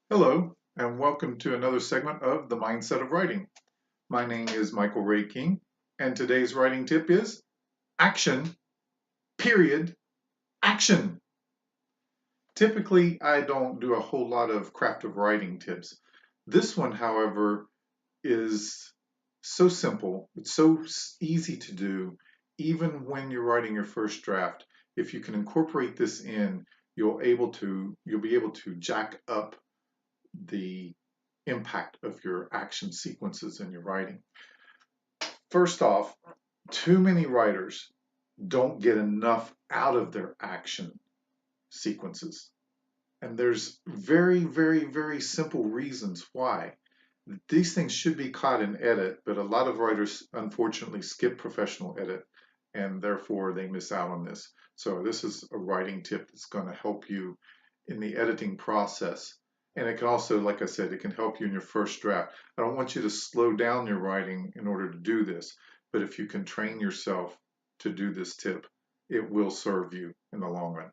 Hello, and welcome to another segment of The Mindset of Writing. My name is Michael Ray King, and today's writing tip is action, period, action. Typically, I don't do a whole lot of craft of writing tips. This one, however, is so simple. It's so easy to do, even when you're writing your first draft. If you can incorporate this in, you'll be able to jack up the impact of your action sequences in your writing. First off, too many writers don't get enough out of their action sequences. And there's very, very, very simple reasons why. These things should be caught in edit, but a lot of writers unfortunately skip professional edit and therefore they miss out on this. So this is a writing tip that's going to help you in the editing process. And it can also, like I said, it can help you in your first draft. I don't want you to slow down your writing in order to do this, but if you can train yourself to do this tip, it will serve you in the long run.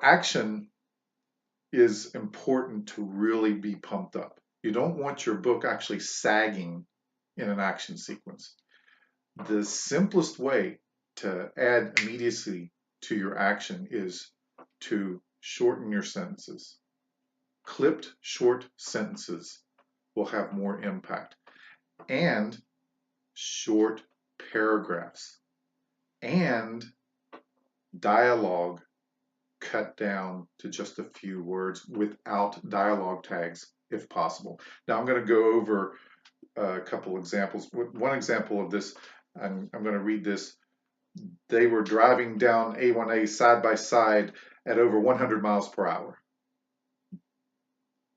Action is important to really be pumped up. You don't want your book actually sagging in an action sequence. The simplest way to add immediacy to your action is to shorten your sentences. Clipped short sentences will have more impact. And short paragraphs. And dialogue cut down to just a few words without dialogue tags if possible. Now I'm going to go over a couple examples. One example of this, I'm going to read this. They were driving down A1A side by side at over 100 miles per hour.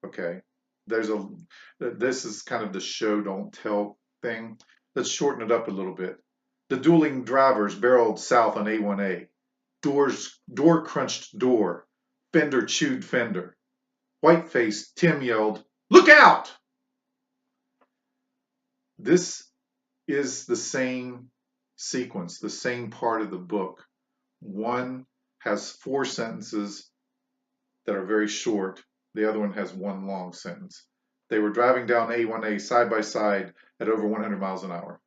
Okay, this is kind of the show don't tell thing. Let's shorten it up a little bit. The dueling drivers barreled south on A1A. Door crunched door. Fender chewed fender. White-faced Tim yelled, "Look out!" This is the same sequence, the same part of the book. One has 4 sentences that are very short. The other one has 1 long sentence. They were driving down A1A side by side at over 100 miles an hour.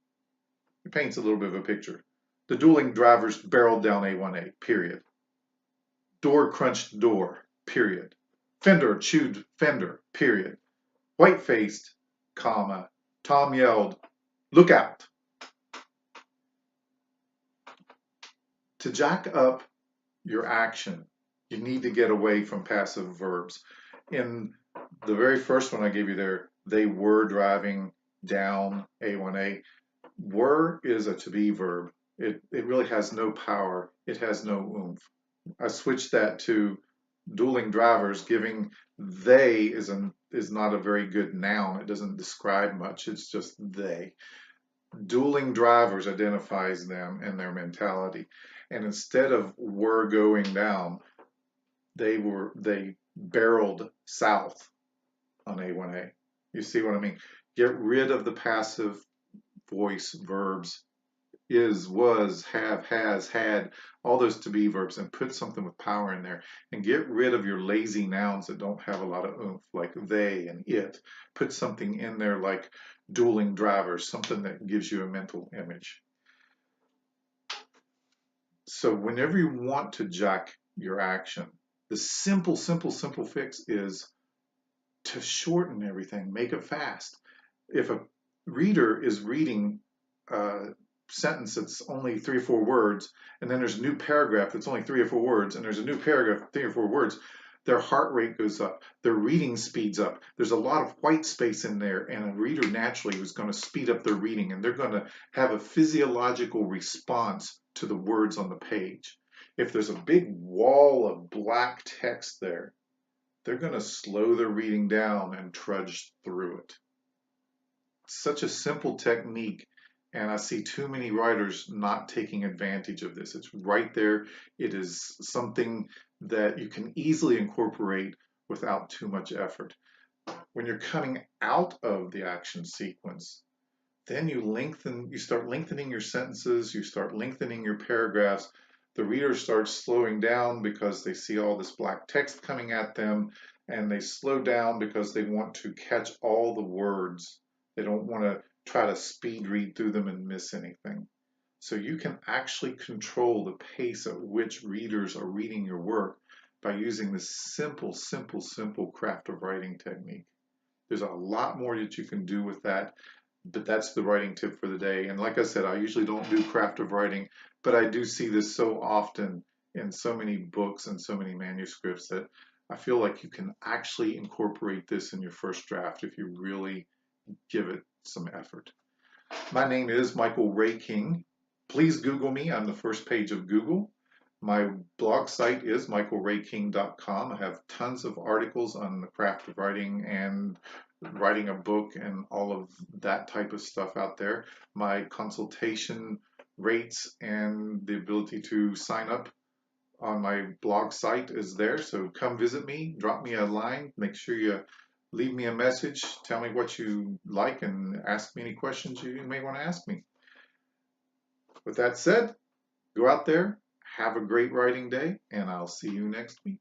It paints a little bit of a picture. The dueling drivers barreled down A1A, period. Door crunched door, period. Fender chewed fender, period. White-faced, comma. Tom yelled, "Look out!" To jack up your action, you need to get away from passive verbs. In the very first one I gave you there, they were driving down A1A. Were is a to be verb. It really has no power. It has no oomph. I switched that to dueling drivers, giving they is not a very good noun. It doesn't describe much. It's just they. Dueling drivers identifies them and their mentality. And instead of were going down, they barreled south on A1A. You see what I mean? Get rid of the passive voice verbs, is, was, have, has, had, all those to be verbs, and put something with power in there. And get rid of your lazy nouns that don't have a lot of oomph, like they and it. Put something in there like dueling drivers, something that gives you a mental image. So whenever you want to jack your action, the simple fix is to shorten everything, make it fast. If a reader is reading a sentence that's only 3 or 4 words, and then there's a new paragraph that's only 3 or 4 words, and there's a new paragraph, 3 or 4 words, their heart rate goes up, their reading speeds up. There's a lot of white space in there, and a reader naturally is going to speed up their reading, and they're going to have a physiological response to the words on the page. If there's a big wall of black text there, they're going to slow their reading down and trudge through it. Such a simple technique, and I see too many writers not taking advantage of this. It's right there. It is something that you can easily incorporate without too much effort. When you're coming out of the action sequence, then you start lengthening your sentences, you start lengthening your paragraphs. The reader starts slowing down because they see all this black text coming at them. and they slow down because they want to catch all the words. They don't want to try to speed read through them and miss anything. So you can actually control the pace at which readers are reading your work by using this simple craft of writing technique. There's a lot more that you can do with that, but that's the writing tip for the day. And like I said, I usually don't do craft of writing, but I do see this so often in so many books and so many manuscripts that I feel like you can actually incorporate this in your first draft if you really give it some effort. My name is Michael Ray King. Please Google me. I'm the first page of Google. My blog site is michaelrayking.com. I have tons of articles on the craft of writing and writing a book and all of that type of stuff out there. My consultation rates and the ability to sign up on my blog site is there. So come visit me, drop me a line, make sure you leave me a message, tell me what you like, and ask me any questions you may want to ask me. With that said, go out there, have a great writing day, and I'll see you next week.